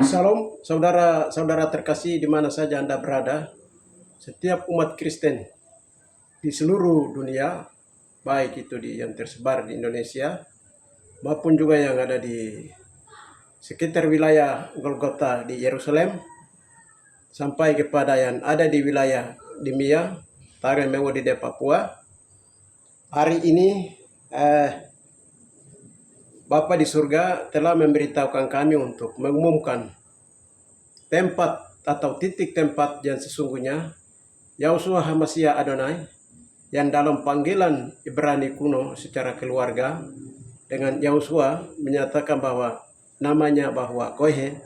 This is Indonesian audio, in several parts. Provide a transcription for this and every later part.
Salam saudara-saudara terkasih di mana saja Anda berada. Setiap umat Kristen di seluruh dunia, baik itu yang tersebar di Indonesia maupun juga yang ada di sekitar wilayah Golgota di Yerusalem, sampai kepada yang ada di wilayah Dimia, Tagan Mewodi di Papua. Hari ini Bapa di surga telah memberitahukan kami untuk mengumumkan tempat atau titik tempat yang sesungguhnya Yahusua HaMashiach Adonai, yang dalam panggilan Ibrani kuno secara keluarga dengan Yahusua menyatakan bahwa namanya bahwa Kohe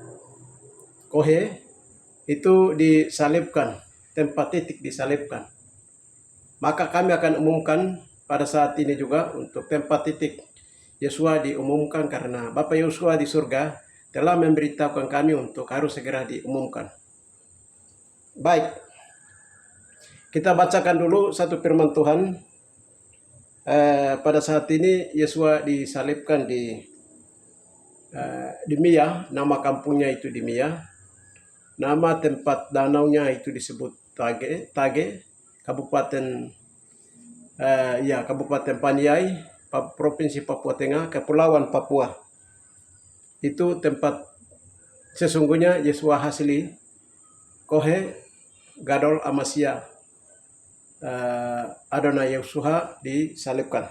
itu disalibkan, tempat titik disalibkan. Maka kami akan umumkan pada saat ini juga untuk tempat titik Yosua diumumkan, karena Bapak Yosua di surga telah memberitahukan kami untuk harus segera diumumkan. Baik, kita bacakan dulu satu firman Tuhan. Pada saat ini Yosua disalibkan di Dimia, nama kampungnya itu Dimia, nama tempat danaunya itu disebut Tage, Kabupaten Kabupaten Paniai, Provinsi Papua Tengah, Kepulauan Papua. Itu tempat sesungguhnya Yosua Hasili Kohe Gadol HaMashiach Adonai Yahusua disalibkan.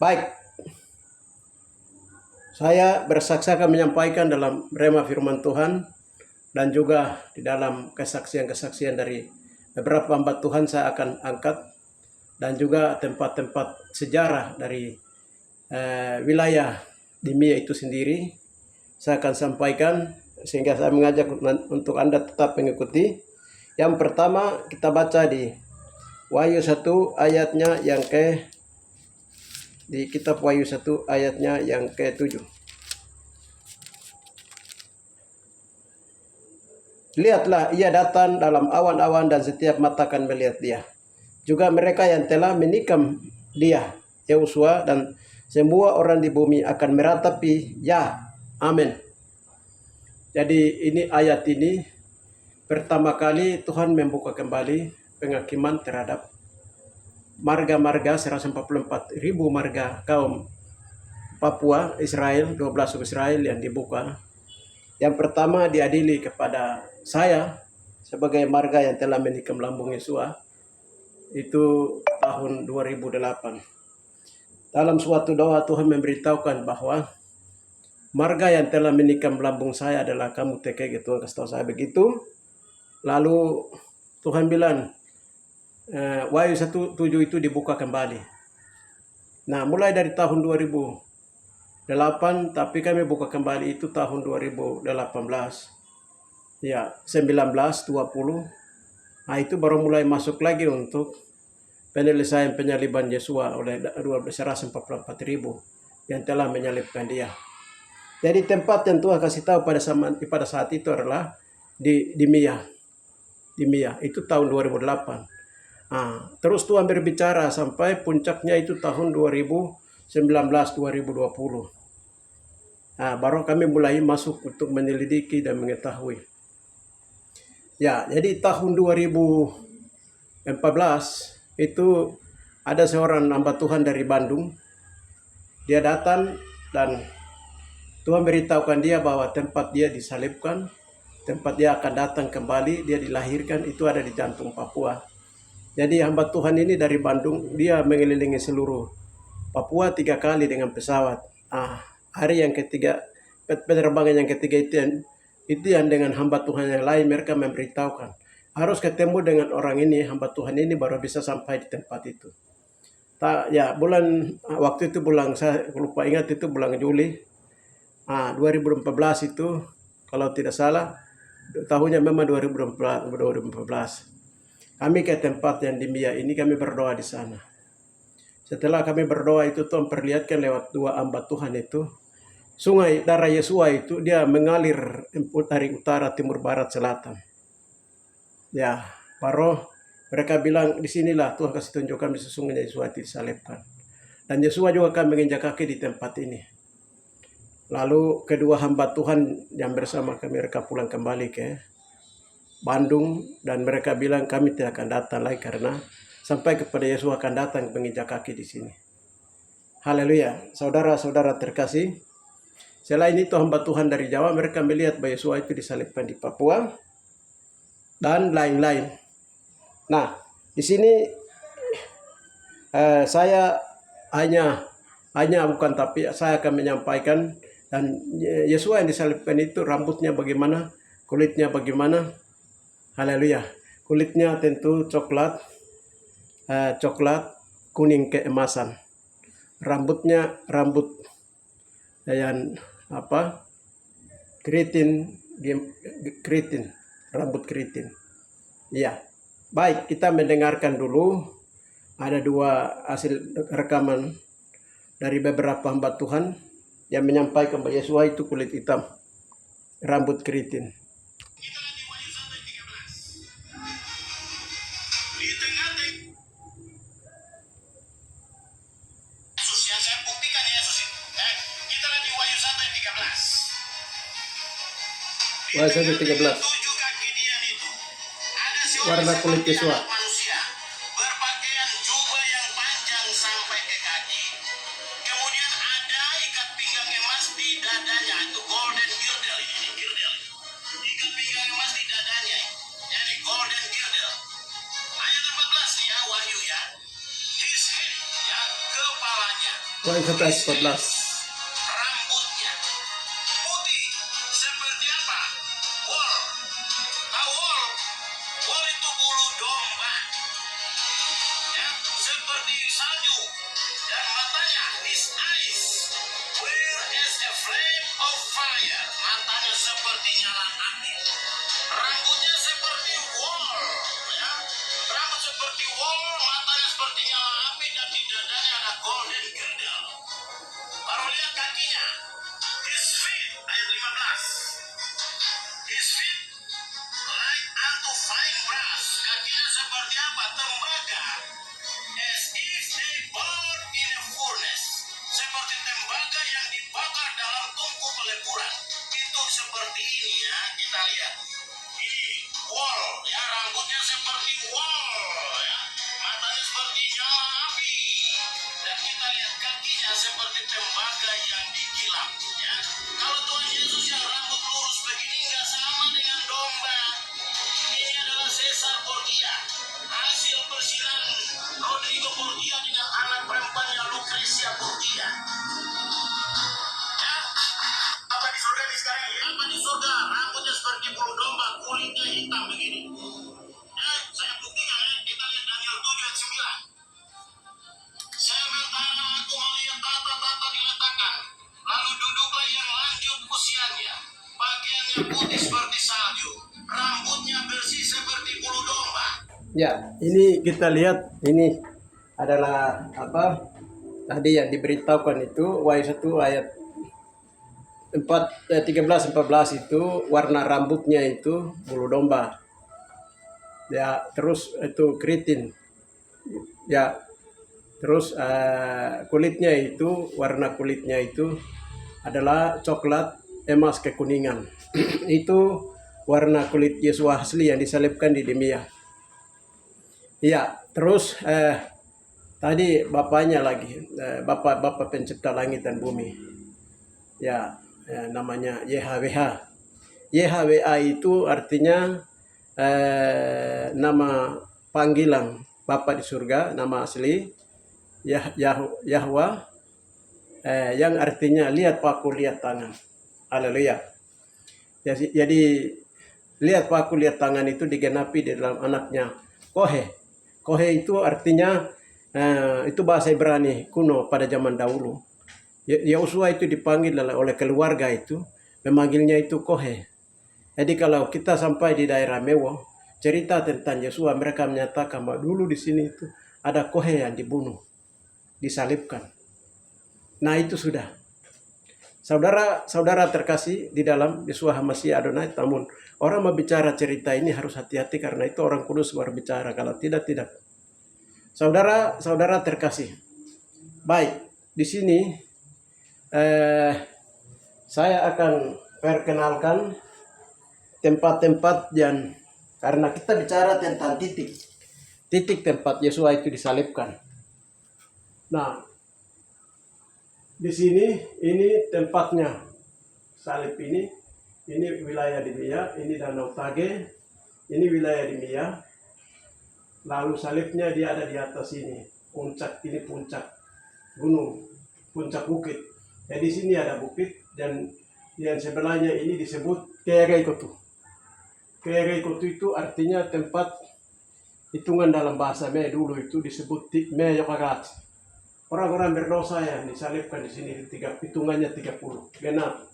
Baik, saya bersaksi akan menyampaikan dalam rema firman Tuhan dan juga di dalam kesaksian-kesaksian dari beberapa hamba Tuhan saya akan angkat, dan juga tempat-tempat sejarah dari wilayah Dimia itu sendiri saya akan sampaikan, sehingga saya mengajak untuk Anda tetap mengikuti. Yang pertama kita baca di Wahyu 1 ayatnya yang di kitab Wahyu 1 ayatnya yang ke-7. Lihatlah, ia datang dalam awan-awan dan setiap mata akan melihat dia. Juga mereka yang telah menikam dia, Yahusua, dan semua orang di bumi akan meratapi, ya, amin. Jadi ini ayat ini pertama kali Tuhan membuka kembali penghakiman terhadap marga-marga 144.000 marga kaum Papua Israel, 12 suku Israel yang dibuka. Yang pertama diadili kepada saya sebagai marga yang telah menikam lambung Yosua, itu tahun 2008. Dalam suatu doa Tuhan memberitahukan bahwa marga yang telah menikam lambung saya adalah kamu TKG. Tuhan kasih tahu saya begitu. Lalu Tuhan bilang Wahyu 1:7 itu dibuka kembali. Nah, mulai dari tahun 2008, tapi kami buka kembali itu tahun 2018. Ya, 19, 20. Nah, itu baru mulai masuk lagi untuk penyelesaian penyaliban Yosua oleh 144.000 yang telah menyalibkan dia. Jadi tempat yang Tuhan kasih tahu pada saat itu adalah di Dimia. Itu tahun 2008. Terus Tuhan berbicara sampai puncaknya itu tahun 2019-2020. Baru kami mulai masuk untuk menyelidiki dan mengetahui. Ya, jadi tahun 2014 itu ada seorang hamba Tuhan dari Bandung. Dia datang dan Tuhan beritahukan dia bahwa tempat dia disalibkan, tempat dia akan datang kembali, dia dilahirkan itu ada di jantung Papua. Jadi hamba Tuhan ini dari Bandung, dia mengelilingi seluruh Papua 3 kali dengan pesawat. Hari yang ketiga, penerbangan yang ketiga itu yang dengan hamba Tuhan yang lain mereka memberitahukan harus ketemu dengan orang ini, hamba Tuhan ini baru bisa sampai di tempat itu. Waktu itu bulan, saya lupa ingat, itu bulan Juli 2014 itu, kalau tidak salah tahunnya memang 2014. Kami ke tempat yang di Dimia ini, kami berdoa di sana. Setelah kami berdoa itu Tuhan perlihatkan lewat 2 hamba Tuhan itu, sungai darah Yosua itu dia mengalir dari utara, timur, barat, selatan. Ya, baru mereka bilang disinilah Tuhan kasih tunjukkan sesungguhnya Yosua disalibkan. Dan Yosua juga akan menginjak kaki di tempat ini. Lalu kedua hamba Tuhan yang bersama kami, mereka pulang kembali ke Bandung, dan mereka bilang kami tidak akan datang lagi karena sampai kepada Yesus akan datang menginjak kaki di sini. Haleluya. Saudara-saudara terkasih, selain itu hamba Tuhan dari Jawa, mereka melihat bahwa Yesus itu disalibkan di Papua dan lain-lain. Nah, di sini saya hanya bukan, tapi saya akan menyampaikan, dan Yesus yang disalibkan itu rambutnya bagaimana, kulitnya bagaimana. Haleluya. Kulitnya tentu coklat kuning keemasan. Rambutnya rambut yang keritin, rambut keritin. Ya, baik, kita mendengarkan dulu. Ada dua hasil rekaman dari beberapa hamba Tuhan yang menyampaikan bahwa Yesus itu kulit hitam, rambut keritin. Wahyu 1:13. Warna kulit Yesus. Berpakaian jubah yang panjang sampai ke kaki. Kemudian ada ikat pinggang emas di dadanya, itu golden girdle ini, girdle. Ikat pinggang emas di dadanya, jadi golden girdle. Ayat 14 ya, Wahyu ya. His head, ya, kepalanya. Wahyu 11:14. Rambutnya putih seperti apa? Wool. Tahu wool? Wool itu bulu domba. Ya, seperti salju. Dan matanya, his eyes were as a flame of fire. Matanya seperti nyala api. Rambutnya seperti wool. Ya, rambut seperti wool, matanya seperti nyala api, dan di dadanya ada golden girdle. Baru lihat kakinya. His feet, ayat 15. His feet like unto fine brass. Kakinya seperti apa? Tembaga. As if they burn in a furnace. Seperti tembaga yang dibakar dalam tungku peleburan. Itu seperti ini ya, kita lihat. Wool, ya, rambutnya seperti wool, ya. Matanya seperti nyala api. Dan kita lihat kakinya seperti tembaga yang digilam, ya. Kalau Tuhan Yesus yang rambut lurus begini nggak sama dengan domba. Ini adalah Caesar Borgia, hasil persilangan Rodrigo Borgia dengan anak perempuannya Lucrecia Borgia. Ya, apa di surga nih sekarang? Apa di surga? Rambutnya seperti bulu domba, kulitnya hitam begini. Ya, saya buktikan ya. Kita lihat Daniel 7 ayat 9. Sementara aku melihat tata-tata diletakkan, lalu duduklah yang lanjut usianya, pakaiannya putih seperti salju, rambutnya bersih seperti bulu domba. Ya, ini kita lihat, ini adalah apa tadi yang diberitahukan itu, Wahyu 1 ayat 13-14 itu warna rambutnya itu bulu domba. Ya, terus itu keritin. Ya, terus kulitnya itu, warna kulitnya itu adalah coklat emas kekuningan. Itu warna kulit Yesus asli yang disalibkan di Demia. Ya, terus tadi bapaknya lagi, bapak pencipta langit dan bumi. Ya, namanya YHWH. YHWH itu artinya nama panggilan Bapa di surga, nama asli Yahwa, yang artinya lihat paku, lihat tangan. Haleluya. Jadi lihat paku, lihat tangan itu digenapi di dalam anaknya Kohe. Kohe itu artinya itu bahasa Ibrani kuno pada zaman dahulu. Yosua itu dipanggil oleh keluarga itu, memanggilnya itu Kohe. Jadi kalau kita sampai di daerah Mewo, cerita tentang Yosua, mereka menyatakan bahwa dulu di sini itu ada Kohe yang dibunuh, disalibkan. Nah, itu sudah. Saudara terkasih di dalam Yeshua HaMashiach Adonai, namun orang membicara cerita ini harus hati-hati karena itu orang kudus berbicara, kalau tidak. Saudara terkasih. Baik, di sini saya akan perkenalkan tempat-tempat yang, karena kita bicara tentang titik tempat Yesua itu disalibkan. Nah, di sini ini tempatnya salib ini wilayah Dimia, ini Danau Tage, ini wilayah Dimia. Lalu salibnya dia ada di atas ini, puncak ini puncak gunung, puncak bukit. Jadi di sini ada bukit dan yang sebelahnya ini disebut Keagai Kotu. Keagai Kotu itu artinya tempat hitungan dalam bahasa Me dulu itu disebut Me Yokagat. Orang-orang berdosa yang disalibkan di sini hitungannya 30 genap.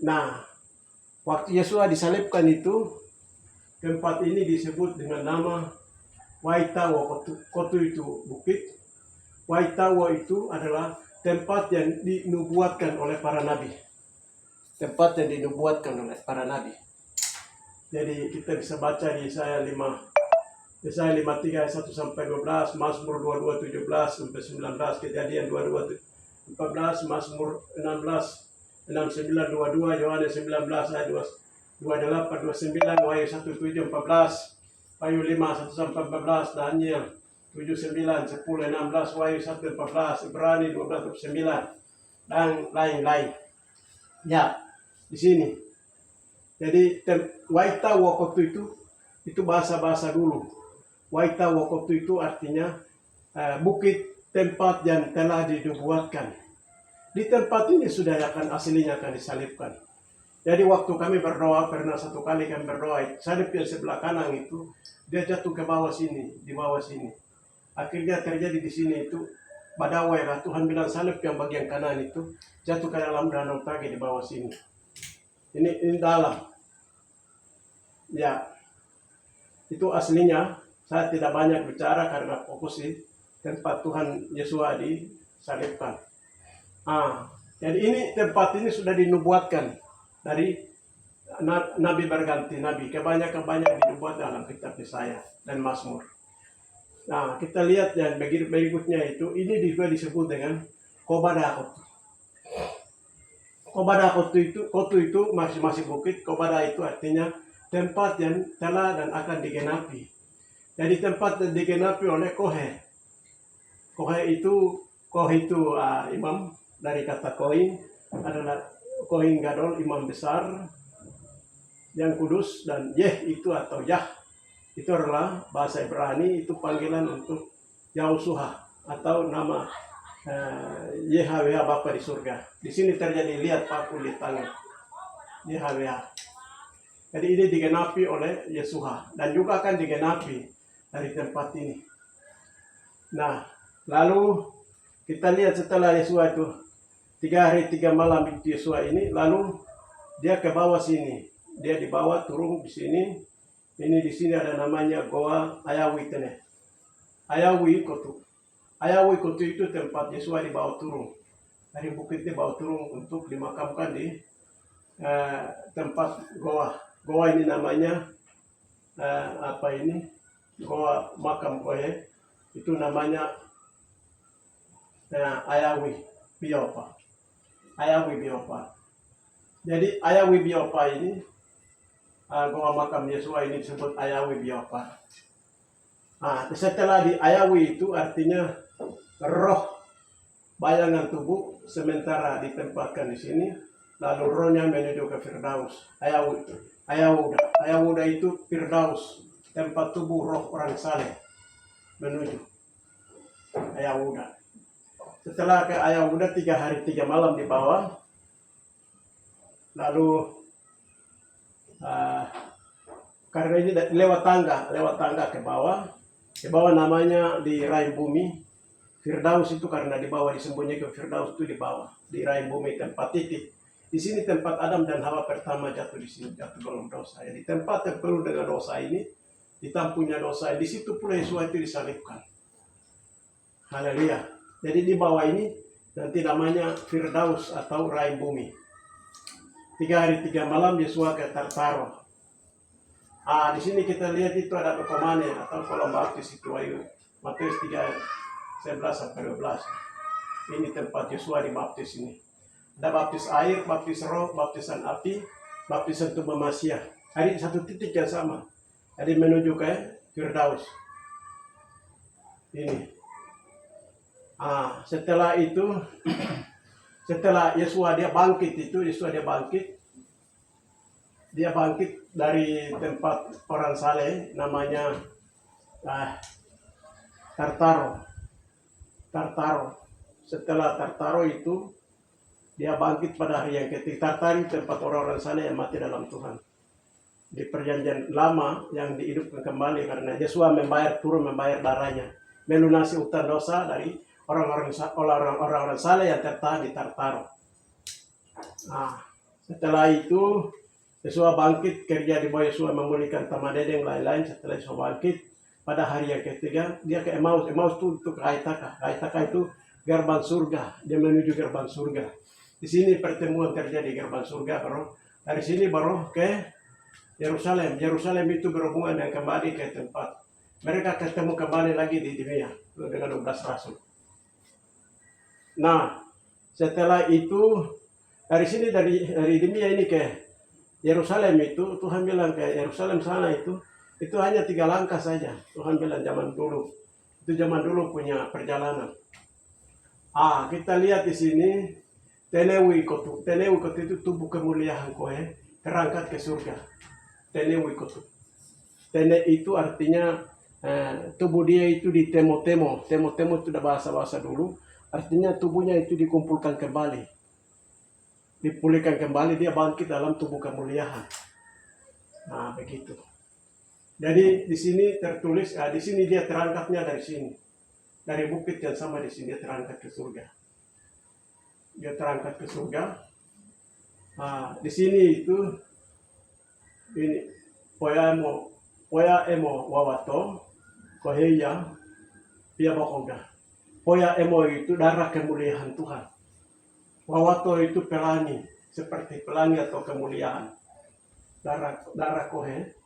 Nah, waktu Yesus disalibkan itu tempat ini disebut dengan nama Waitawa Kotu itu bukit. Waitawa itu adalah tempat yang dinubuatkan oleh para nabi. Tempat yang dinubuatkan oleh para nabi. Jadi kita bisa baca di Yesaya 53 ayat 1 sampai 12, Mazmur 22 17 sampai 19, Kejadian 22 14, Mazmur 16 69 22, Yohanes 19 ayat 28 29, Wahyu 1 7 14, Wahyu 5 1 sampai 14, Daniel 7 9 10 16, Wahyu 1 14, Ibrani 12 9 dan lain-lain. Ya, di sini. Jadi Waita Wokotu itu bahasa dulu. Waita Wokotu itu artinya bukit, tempat yang telah dinubuatkan. Di tempat ini sudah aslinya akan disalibkan. Jadi waktu kami berdoa, pernah satu kali kami berdoa, salib yang sebelah kanan itu, dia jatuh ke bawah sini, di bawah sini. Akhirnya terjadi di sini itu, badawai, Tuhan bilang salib yang bagian kanan itu, jatuh ke dalam Danau Tage di bawah sini. Ini dalam. Ya, itu aslinya, saya tidak banyak bicara karena fokus di tempat Tuhan Yesus disalibkan. Jadi ini tempat ini sudah dinubuatkan dari nabi berganti nabi, kebanyakan dinubuat dalam kitab Yesaya dan Mazmur. Nah, kita lihat yang berikutnya itu, ini juga disebut dengan Kobada Kotu. Kobada Kotu itu masih bukit. Kobada itu artinya tempat yang telah dan akan digenapi. Jadi tempat yang digenapi oleh Kohe. Kohe itu imam, dari kata koin adalah Kohen Gadol, imam besar yang kudus, dan Yeh itu atau Yah itu adalah bahasa Ibrani, itu panggilan untuk Yahushua atau nama Yahweh Bapa di surga. Di sini terjadi, lihat paku di tangan Yahweh. Jadi ini digenapi oleh Yesuha dan juga akan digenapi dari tempat ini. Nah, lalu kita lihat setelah Yesua itu 3 hari 3 malam itu Yesua ini, lalu dia ke bawah sini. Dia dibawa turun di sini. Ini di sini ada namanya Goa Ayawi Tene. Ayawi Kotu. Ayawi Kotu itu tempat Yesua dibawa turun. Dari bukit dibawa turun untuk dimakamkan di tempat Goa. Goa ini namanya Goa makam Kohe. Itu namanya Ayawi Biopa. Ayawi Biopa. Jadi Ayawi Biopa ini, Goa makam Yesua ini disebut Ayawi Biopa. Setelah di Ayawi itu artinya roh bayangan tubuh sementara ditempatkan di sini, lalu rohnya menuju ke Firdaus. Ayawuda itu Firdaus, tempat tubuh roh orang saleh menuju Ayawuda. Setelah ke Ayawuda 3 hari 3 malam di bawah, lalu karena ini lewat tangga ke bawah namanya di rahim bumi. Firdaus itu karena di bawah disembunyikan, Firdaus itu di bawah di rahim bumi, tempat titik. Di sini tempat Adam dan Hawa pertama jatuh di sini, jatuh dalam dosa. Jadi tempat yang penuh dengan dosa ini, ditampunya dosa. Di situ pula Yesus itu disalibkan. Haleluya. Jadi di bawah ini nanti namanya Firdaus atau rahim bumi. 3 hari 3 malam Yesus ke Tartaro. Di sini kita lihat itu ada Pekomane atau kolam baptis itu, Matius 3 11 sampai 12. Ini tempat Yesus dibaptis ini. Ada baptis air, baptis roh, baptisan api, baptisan tubuh Masiah. Hari satu titik yang sama. Jadi menuju ke Firdaus. Ini. Setelah itu, setelah Yesua dia bangkit dari tempat orang saleh namanya Tartaro. Setelah Tartaro itu dia bangkit pada hari yang ketiga. Tartaro tempat orang-orang saleh yang mati dalam Tuhan. Di perjanjian lama yang dihidupkan kembali karena Yesua turun membayar darahnya, melunasi utang dosa dari orang-orang saleh yang tertahan di Tartaro. Setelah itu Yesua bangkit, kerja di bawah Yesua memulihkan Tamadede yang lain-lain. Setelah Yesua bangkit pada hari yang ketiga dia ke Emmaus. Emmaus itu untuk Aitaka. Aitaka itu gerbang surga. Dia menuju gerbang surga. Di sini pertemuan terjadi gerbang surga, bro. Dari sini baru ke Yerusalem. Yerusalem itu berhubungan dengan kembali ke tempat mereka ketemu kembali lagi di dunia dengan 12 rasul. Nah, setelah itu dari sini dari dunia ini ke Yerusalem itu Tuhan bilang ke Yerusalem sana itu hanya 3 langkah saja. Tuhan bilang zaman dulu. Itu zaman dulu punya perjalanan. Kita lihat di sini Tenewi kotu itu tubuh kemuliaan kohe terangkat ke surga. Tenewi kotu. Tene itu artinya tubuh dia itu di temo-temo. Temo-temo itu udah bahasa-bahasa dulu. Artinya tubuhnya itu dikumpulkan kembali. Dipulihkan kembali, dia bangkit dalam tubuh kemuliaan. Nah, begitu. Jadi di sini tertulis, di sini dia terangkatnya dari sini. Dari bukit yang sama di sini dia terangkat ke surga. Dia terangkat ke surga. Di sini itu ini poya emo wawato koheya pia bokoga. Poya emo itu darah kemuliaan Tuhan. Wawato itu pelangi, seperti pelangi atau kemuliaan. Darah kohe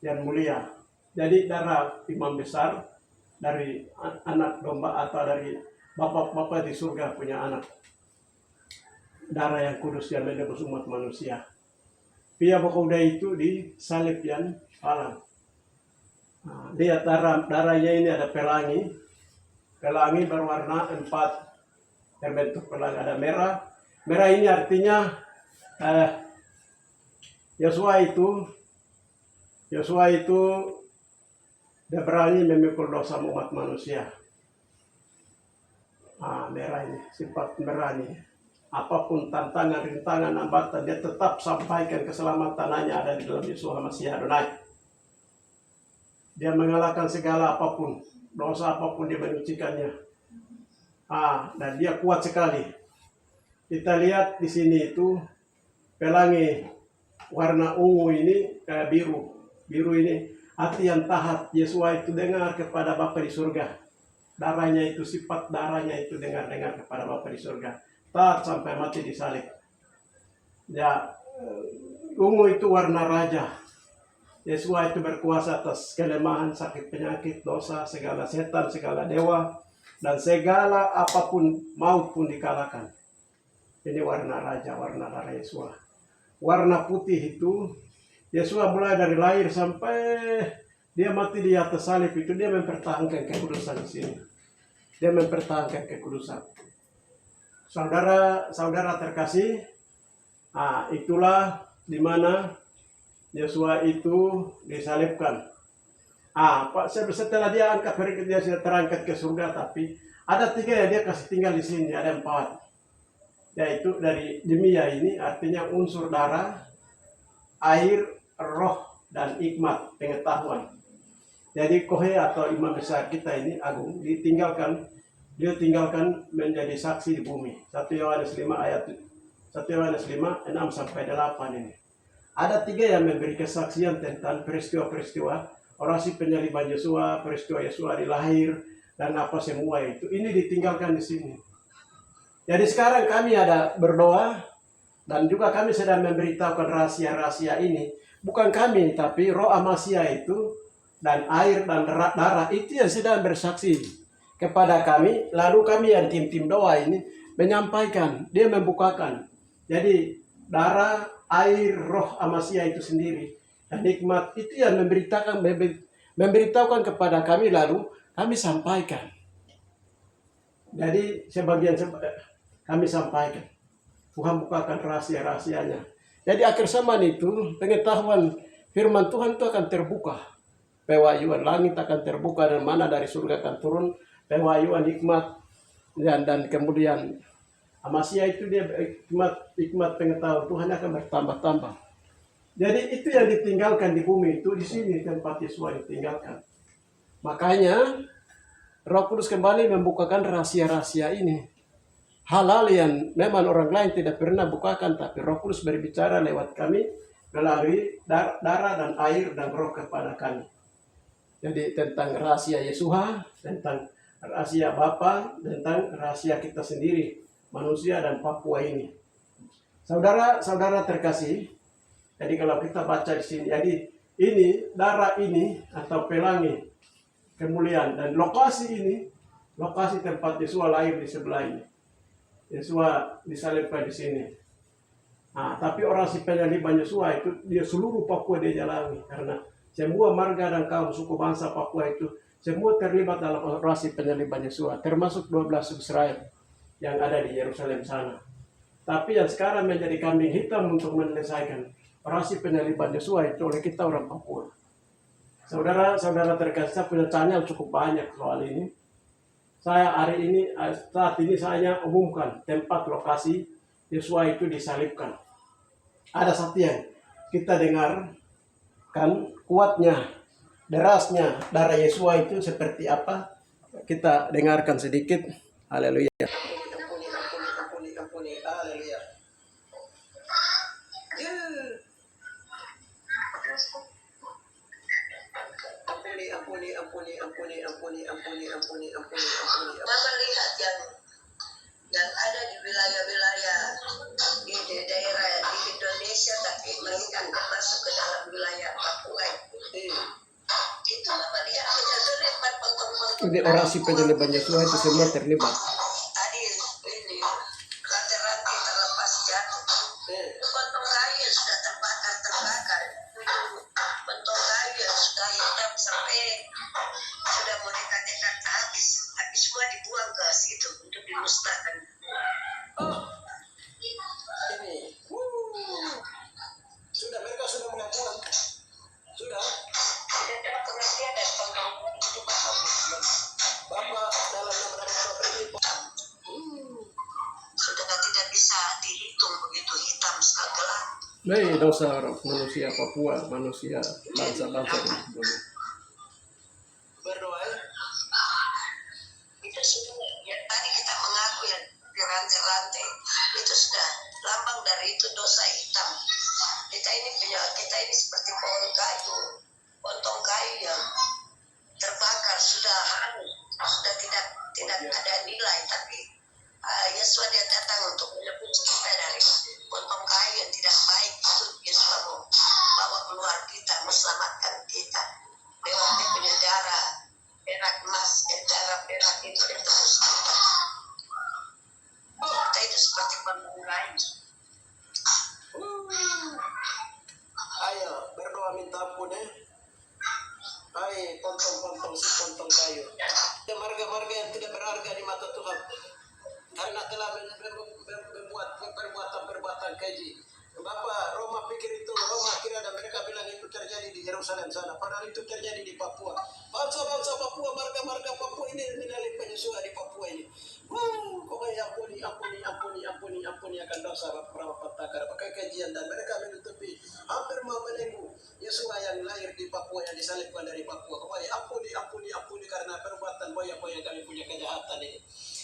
yang mulia. Jadi darah imam besar dari anak domba atau dari bapak-bapak di surga punya anak. Darah yang kudus yang menebus umat manusia. Pia bokoda itu di salib yang palang. Dia darahnya ini ada pelangi. Pelangi berwarna 4 terbentuk pelangi. Ada merah. Merah ini artinya Yosua itu dia berani memikul dosa umat manusia. Merah ini sifat berani. Apapun tantangan, rintangan, hambatan, dia tetap sampaikan keselamatan hanya ada di dalam Yeshua Mashiach Adonai. Dia mengalahkan segala apapun, dosa apapun dia menyucikannya. Dan dia kuat sekali. Kita lihat di sini itu pelangi warna ungu ini kayak biru. Biru ini hati yang taat. Yesua itu dengar kepada Bapa di surga. Darahnya itu sifat darahnya itu dengar kepada Bapa di surga. Taat sampai mati di salib. Ya, ungu itu warna raja. Yesua itu berkuasa atas kelemahan, sakit, penyakit, dosa, segala setan, segala dewa, dan segala apapun maut pun dikalahkan. Ini warna raja, warna darah Yesua. Warna putih itu Yesua mulai dari lahir sampai dia mati di atas salib itu dia mempertahankan kekudusan di sini. Dia mempertahankan kekudusan. Saudara terkasih, itulah di mana Yesua itu disalibkan. Setelah dia angkat dia sudah terangkat ke surga, tapi ada 3 yang dia kasih tinggal di sini, ada 4. Yaitu dari dimia ini artinya unsur darah, air, roh, dan hikmat, pengetahuan. Jadi Kohe atau imam besar kita ini agung dia tinggalkan menjadi saksi di bumi. 1 Yohanes 5 ayat 1 Yohanes 5 6 sampai 8 ini. Ada 3 yang memberi kesaksian tentang peristiwa-peristiwa orasi penyaliban Yesua, peristiwa Yesua dilahir dan apa semua itu. Ini ditinggalkan di sini. Jadi sekarang kami ada berdoa dan juga kami sedang memberitahukan rahasia-rahasia ini. Bukan kami, tapi Roh Amasia itu dan air dan darah itu yang sedang bersaksi kepada kami. Lalu kami yang tim-tim doa ini menyampaikan, dia membukakan. Jadi darah, air, roh Amasya itu sendiri dan hikmat itu yang memberitahukan kepada kami, lalu kami sampaikan. Jadi sebagian kami sampaikan. Tuhan bukakan rahasia-rahasianya. Jadi akhir zaman itu pengetahuan firman Tuhan itu akan terbuka. Pewahyuan langit akan terbuka dan mana dari surga akan turun. Pewahyuan hikmat dan kemudian Amasya itu dia hikmat pengetahuan Tuhan akan bertambah-tambah. Jadi itu yang ditinggalkan di bumi itu di sini tempat Yesus ditinggalkan. Makanya Roh Kudus kembali membukakan rahasia-rahasia ini. Hal-hal yang memang orang lain tidak pernah bukakan, tapi Roh Kudus berbicara lewat kami melalui darah dan air dan roh kepada kami. Jadi tentang rahasia Yesuha, tentang rahasia Bapa, tentang rahasia kita sendiri, manusia dan Papua ini. Saudara-saudara terkasih, jadi kalau kita baca di sini, jadi ini darah ini atau pelangi kemuliaan dan lokasi ini, lokasi tempat Yesus lahir di sebelah ini. Yesus disalibkan di sini. Nah, tapi orasi penyaliban Yesus itu dia seluruh Papua dia jalani karena semua marga dan kaum suku bangsa Papua itu semua terlibat dalam orasi penyaliban Yesus, termasuk 12 suku Israel yang ada di Yerusalem sana. Tapi yang sekarang menjadi kambing hitam untuk menyelesaikan orasi penyaliban Yesus itu oleh kita orang Papua. Saudara-saudara terkasih, saya punya channel cukup banyak soal ini. Saya saat ini saya umumkan tempat lokasi Yesus itu disalibkan. Ada satu yang kita dengar kan kuatnya, derasnya darah Yesus itu seperti apa? Kita dengarkan sedikit. Haleluya. Ampuni. Haleluya. Ampuni. Mama lihat yang ada di wilayah-wilayah di daerah di Indonesia, tapi mereka akan masuk ke dalam wilayah Papua. Itu mama lihat kita terlibat potong-potong. Ini orasi penyaliban Yesus itu semua terlibat. Tadi ini rantai-rantai terlepas jatuh. Potong kayu yang sudah terbakar. Potong kayu yang sudah hitam sampai sudah mau dekat-dekat habis semua dibuang ke situ untuk dimusnahkan. Ini sudah mereka sudah mengakuan sudah Tidak ada pengertian dan pengakuan itu Bapak dalam nama ini sudah tidak bisa dihitung begitu hitam sekali gelap. Nah, dosa manusia Papua, manusia bangsa-bangsa dan sebagainya. Berdoa Itu sudah ya, tadi kita mengaku yang di rantai-rantai itu sudah lambang dari itu dosa hitam. Kita ini seperti pohon kayu, potong kayu yang terbakar sudah tidak ada nilai, tapi Yesus dia datang untuk menebus kita dari potong kayu yang tidak baik itu. Yesus mau bawa keluar kita, menyelamatkan kita lewat dia punya darah perak emas, darah perak itu dia tebus kita. Kita itu seperti pemburu lain. Ayo berdoa minta ampun ya. Hai pontong kayu. Marga-marga yang tidak berharga di mata Tuhan karena telah membuat perbuatan keji. Bapak, Roma pikir itu, Roma kira dan mereka bilang itu terjadi di Yerusalem sana. Padahal itu terjadi di Papua. Bangsa-bangsa Papua, marga-marga Papua ini menyalip penyusuan di Papua ini. Pokoknya ampuni akan dosa Bapak Takar. Pakai kajian dan mereka menutupi hampir mau menenggu Yesus yang lahir di Papua yang disalibkan dari Papua. Pokoknya ampuni karena perbuatan boya-boya kami punya kejahatan ini.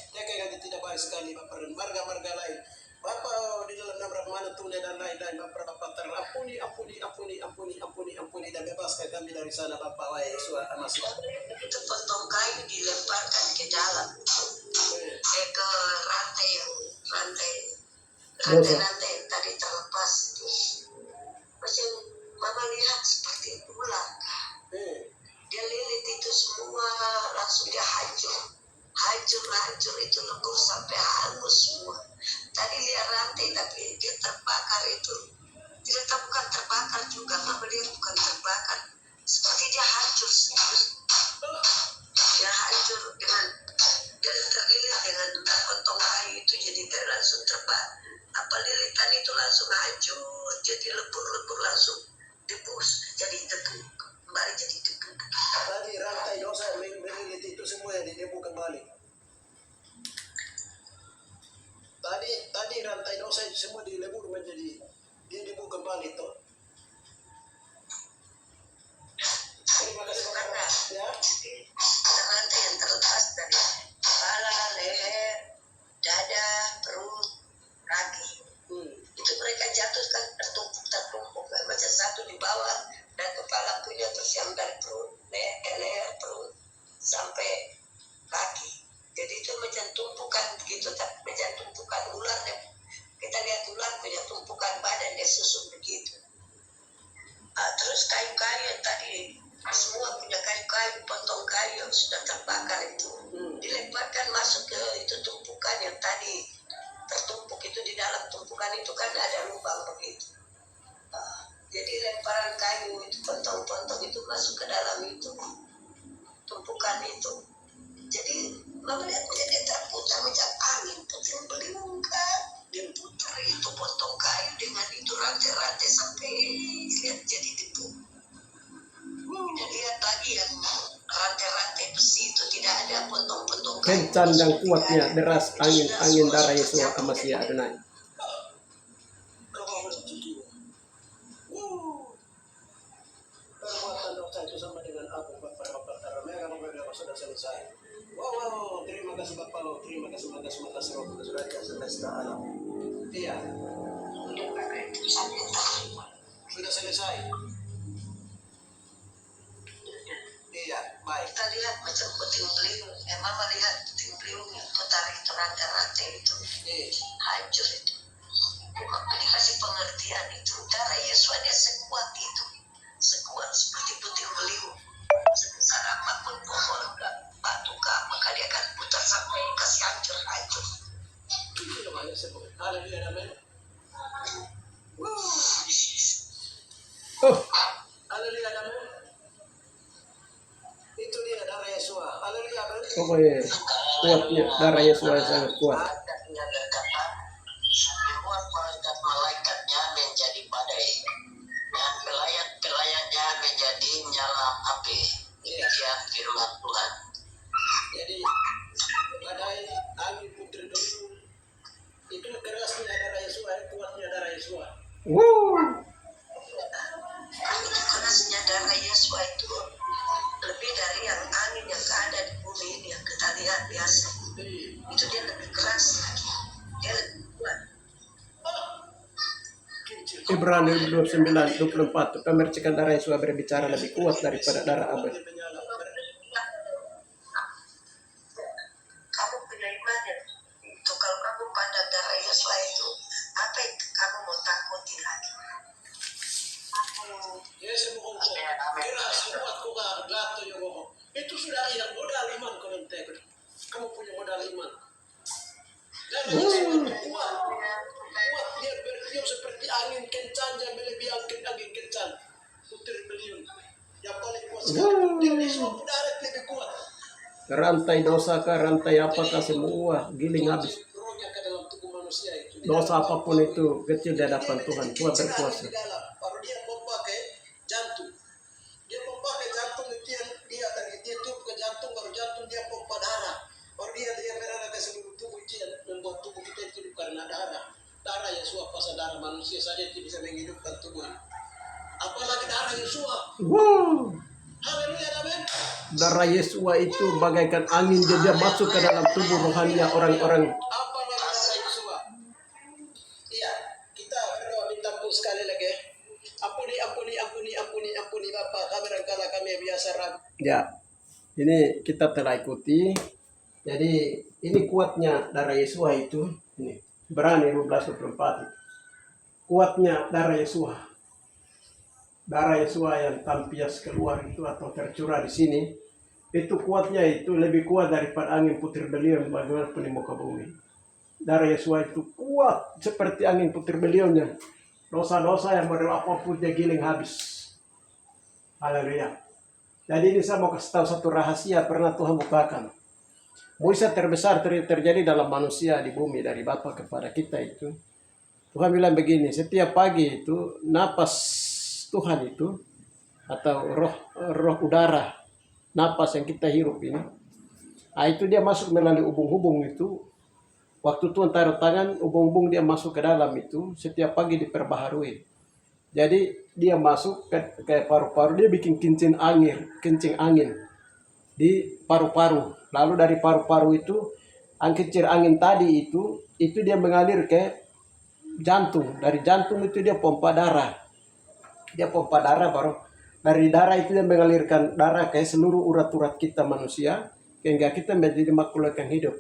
Kami tidak baik sekali Bapak dan marga-marga lain. Bapak di dalam nama Rahman Tuhan dan lain-lain Bapak ampuni dan bebaskan kami dari sana Bapak wa Yesus Almasih. Itu potong kayu dilemparkan ke dalam ke rantai yang tadi terlepas itu. Macam mama lihat seperti ular. Dia lilit itu semua langsung dia hancur itu lebur sampai hangus semua. Kita bukan terbakar juga, mama lihat bukan terbakar. Seperti dia hancur sendiri. Dia hancur dengan terlilit dengan potong kayu itu, jadi dia langsung terbakar. Apa lilitan itu langsung hancur, jadi lebur-lebur langsung debus, jadi debu, kembali jadi debu. Tadi rantai dosa yang melilit itu semua yang didebu kembali. Tadi rantai dosa itu semua dilebur menjadi didebu kembali toh. Terima kasih Karena ya. ada rantai yang terlepas dari kepala, leher, dada, perut, kaki. Itu mereka jatuh kan tertumpuk macam satu di bawah dan kepala punya, terus yang dari perut, leher, perut sampai kaki. Jadi itu macam tumpukan begitu, tapi macam tumpukan ular deh. Kita lihat ular punya tumpukan badan dia susun begitu. Terus kayu-kayu yang tadi semua punya kayu-kayu, potong kayu yang sudah terbakar itu dilemparkan masuk ke itu tumpukan yang tadi tertumpuk itu. Di dalam tumpukan itu kan ada lubang begitu. Jadi lemparan kayu itu, potong-potong itu masuk ke dalam itu tumpukan itu. Jadi mama lihat jadi terputar macam angin, puting beliung kan, dia putar itu potong kayu dengan itu rantai-rantai sampai lihat jadi debu. Udah lihat lagi yang rantai-rantai besi itu tidak ada potong-potong kayu. Kencang dan kuatnya deras angin darah Yesus Amasya Adonai. Perbuatan dosa itu sama dengan abu bakar mereka sudah selesai. Wow, terima kasih Bapak lo, terima kasih Roh Kudus Raja semesta alam. Iya, sudah selesai. Iya, baik. Kita lihat macam puting beliung. Mama lihat puting beliung yang putar itu rantai-rantai itu hancur itu. Maka dikasih pengertian itu darah Yesus dia sekuat itu, sekuat seperti puting beliung. Sebesar apapun pohon batu maka dia akan putar sampai kasih hancur. Itu namanya sebut. Haleluya, amin. Oh, haleluya, amin. Itu dia darah Yesus. Haleluya, amin. Pokoknya kuatnya darah Yesus sangat kuat. Adanya berkata, membuat malaikat-malaikatnya menjadi badai dan pelayan-pelayannya menjadi nyala api. Demikian firman Tuhan. Jadi badai, angin, putri beliung itu kerasnya darah Yesus, kuatnya darah Yesus. Itu kerasnya darah Yesus itu lebih dari yang angin yang ada di bumi ini yang kita lihat biasa. Itu dia lebih keras lagi, dia lebih kuat. Ibrani 29:24 pemercikan darah Yesus berbicara lebih kuat daripada darah Abel. Kamu punya iman ya? Itu kalau kamu pandang darah Yesus itu, apa yang kamu mau takuti lagi? Yesus mohon keras kuat kau gato yo mohon. Itu sudah yang modal iman kau nanti. Kamu punya modal iman. Darah Yesus itu kuat dia bertiup seperti angin kencang yang melebihi angin kencang. Putri beliung yang paling kuat sekali. Dia Yesus udara lebih kuat. Rantai dosa kah, rantai apakah semua giling habis. Dosa apapun itu kecil di hadapan Tuhan. Tuhan berkuasa. Baru dia memakai jantung. Dia memakai jantung itu yang dia tutup ke jantung, baru jantung dia pompa darah. Baru dia berada ke seluruh tubuh itu yang membuat tubuh kita itu hidup karena darah. Darah Yesus pasal darah manusia saja itu bisa menghidupkan tubuh. Apalagi darah Yesus. Haleluya, amin. Darah Yesus itu bagaikan angin dia masuk ke dalam tubuh rohani orang-orang. Apalagi darah Yesus. Iya, kita berdoa minta pun sekali lagi. Ampuni Bapak, kami rangkala kami biasa ragu. Ya, ini kita telah ikuti. Jadi ini kuatnya darah Yesus itu. Ini Ibrani 12:24. Kuatnya darah Yesus. Darah Yesus yang tampias keluar itu atau tercurah di sini, itu kuatnya itu lebih kuat daripada angin putir beliung bagaimanapun di muka bumi. Darah Yesus itu kuat seperti angin putir beliungnya Dosa-dosa yang model apapun dia giling habis. Haleluya. Jadi ini saya mau kasih tahu satu rahasia pernah Tuhan bukakan. Mujizat terbesar terjadi dalam manusia di bumi dari Bapa kepada kita itu. Tuhan bilang begini, setiap pagi itu napas Tuhan itu atau roh udara, napas yang kita hirup ini, itu dia masuk melalui ubung-ubung itu. Waktu Tuhan taruh tangan, ubung-ubung dia masuk ke dalam itu, setiap pagi diperbaharui. Jadi dia masuk ke paru-paru, dia bikin kencing angin di paru-paru. Lalu dari paru-paru itu, kincir angin tadi itu dia mengalir ke jantung. Dari jantung itu dia pompa darah. Dia pompa darah, baru dari darah itu dia mengalirkan darah ke seluruh urat-urat kita manusia, sehingga kita menjadi makhluk yang hidup.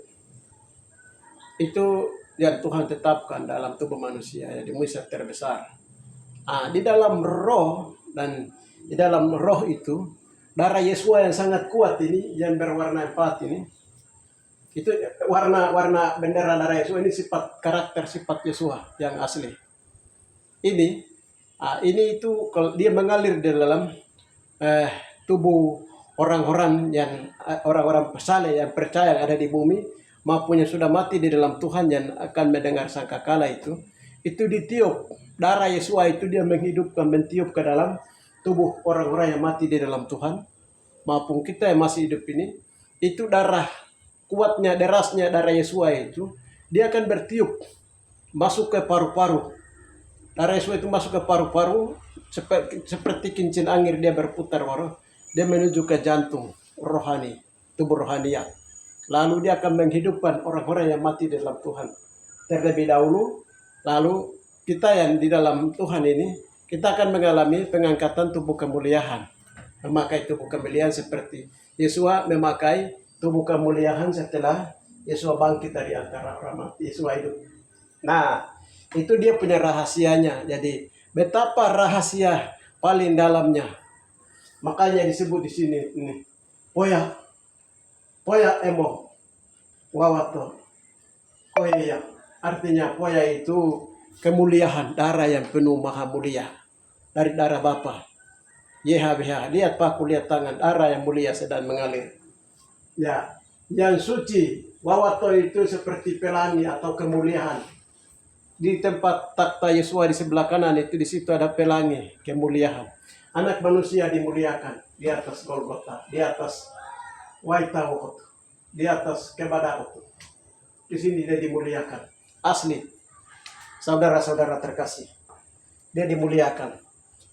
Itu yang Tuhan tetapkan dalam tubuh manusia, jadi mujizat terbesar. Di dalam roh dan di dalam roh itu darah Yesua yang sangat kuat ini, yang berwarna 4 ini, itu warna bendera darah Yesua ini karakter sifat Yesua yang asli. Ini itu kalau dia mengalir di dalam tubuh orang-orang saleh yang percaya yang ada di bumi, maupun yang sudah mati di dalam Tuhan yang akan mendengar sangkakala itu ditiup. Darah Yesua itu dia menghidupkan, mentiup ke dalam tubuh orang-orang yang mati di dalam Tuhan, maupun kita yang masih hidup ini. Itu darah kuatnya, derasnya darah Yesua itu, dia akan bertiup, masuk ke paru-paru. Darah Yesua itu masuk ke paru-paru, seperti kincin angin dia berputar, dia menuju ke jantung rohani, tubuh rohania. Lalu dia akan menghidupkan orang-orang yang mati di dalam Tuhan terlebih dahulu. Lalu kita yang di dalam Tuhan ini, kita akan mengalami pengangkatan tubuh kemuliaan. Memakai tubuh kemuliaan seperti Yesua memakai tubuh kemuliaan setelah Yesua bangkit dari antara orang mati. Yesua hidup. Nah, itu dia punya rahasianya. Jadi betapa rahasia paling dalamnya. Makanya disebut di sini ini Poya emo wawato. Poya artinya poya itu kemuliaan, darah yang penuh maha mulia dari darah Bapa. YHWH, lihat paku, lihat tangan, darah yang mulia sedang mengalir. Ya, yang suci, wawato itu seperti pelangi atau kemuliaan. Di tempat takhta Yesua di sebelah kanan itu, di situ ada pelangi, kemuliaan. Anak manusia dimuliakan di atas Golgota, di atas Waitawokot, di atas Kebadakot. Di sini dia dimuliakan. Asli, saudara-saudara terkasih, dia dimuliakan.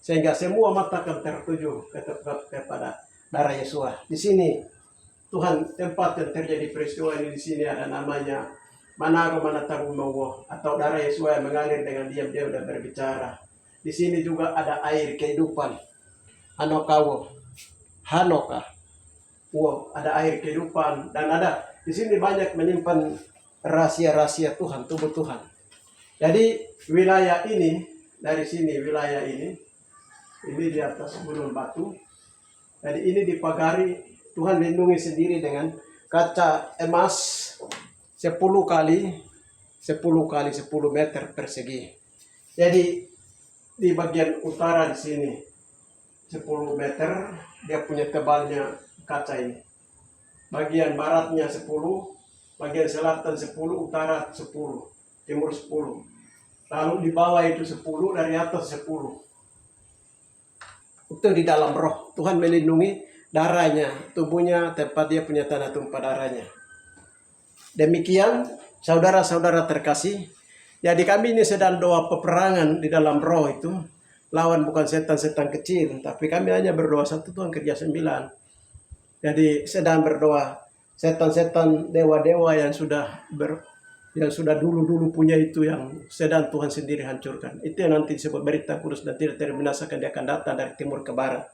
Sehingga semua mata akan tertuju kepada darah Yesua. Di sini Tuhan, tempat yang terjadi peristiwa ini, di sini ada namanya Manaro Manataru Mawo, atau darah Yesua yang mengalir dengan diam, dia sudah berbicara. Di sini juga ada air kehidupan. Hanokawo, Hanoka. Wow, ada air kehidupan, dan ada di sini banyak menyimpan rahasia-rahasia Tuhan, tubuh Tuhan. Jadi wilayah ini, dari sini wilayah ini di atas gunung batu. Jadi ini dipagari, Tuhan lindungi sendiri dengan kaca emas 10 kali 10 meter persegi. Jadi di bagian utara di sini 10 meter, dia punya tebalnya kaca ini. Bagian baratnya 10, bagian selatan 10, utara 10, timur 10. Lalu di bawah itu 10, dari atas 10. Itu di dalam roh. Tuhan melindungi darahnya, tubuhnya, tempat dia punya tanah tumpah darahnya. Demikian saudara-saudara terkasih. Jadi kami ini sedang doa peperangan di dalam roh itu. Lawan bukan setan-setan kecil, tapi kami hanya berdoa satu, Tuhan kerja 9. Jadi sedang berdoa setan-setan, dewa-dewa yang sudah dulu punya itu, yang sedang Tuhan sendiri hancurkan. Itu yang nanti disebut berita kudus dan tidak terbinasakan, dia akan datang dari timur ke barat.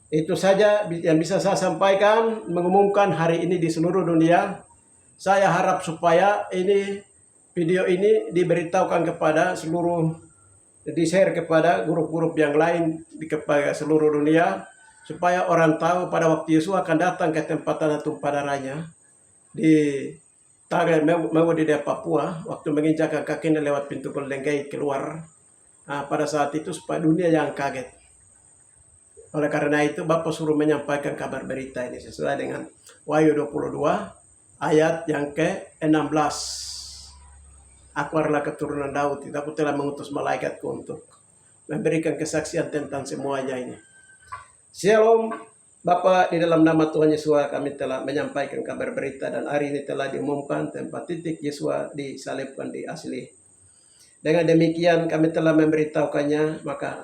Itu saja yang bisa saya sampaikan, mengumumkan hari ini di seluruh dunia. Saya harap supaya video ini diberitahukan kepada seluruh, di-share kepada grup-grup yang lain kepada seluruh dunia, supaya orang tahu pada waktu Yesus akan datang ke tempat tanah tumpah darahnya di Tagal mau di Papua, waktu menginjakkan kakinya lewat pintu Golden Gate keluar. pada saat itu supaya dunia yang kaget. Oleh karena itu Bapak suruh menyampaikan kabar berita ini sesuai dengan Wahyu 22 ayat yang ke-16. Aku adalah keturunan Daud, aku telah mengutus malaikatku untuk memberikan kesaksian tentang semuanya ini. Shalom Bapak, di dalam nama Tuhan Yesus kami telah menyampaikan kabar berita dan hari ini telah diumumkan tempat titik Yesus disalibkan di asli. Dengan demikian kami telah memberitahukannya, maka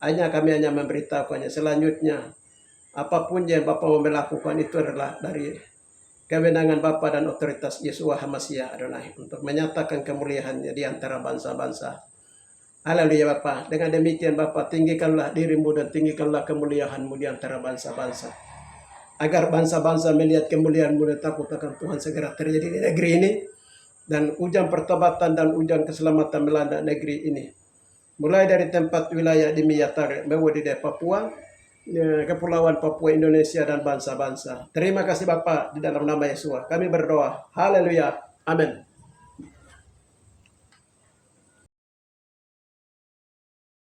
hanya kami hanya memberitahukannya. Selanjutnya apapun yang Bapak mau melakukan itu adalah dari kewenangan Bapa dan otoritas Yeshua HaMashiach Adonai untuk menyatakan kemuliaannya di antara bangsa-bangsa. Haleluya Bapa. Dengan demikian Bapa, tinggikanlah dirimu dan tinggikanlah kemuliaanmu di antara bangsa-bangsa. Agar bangsa-bangsa melihat kemuliaanmu dan takut akan Tuhan segera terjadi di negeri ini. Dan hujan pertobatan dan hujan keselamatan melanda negeri ini. Mulai dari tempat wilayah di Miyatare, Mewodide, Papua, Kepulauan Papua, Indonesia, dan bangsa-bangsa. Terima kasih Bapak, di dalam nama Yesus kami berdoa. Haleluya. Amin.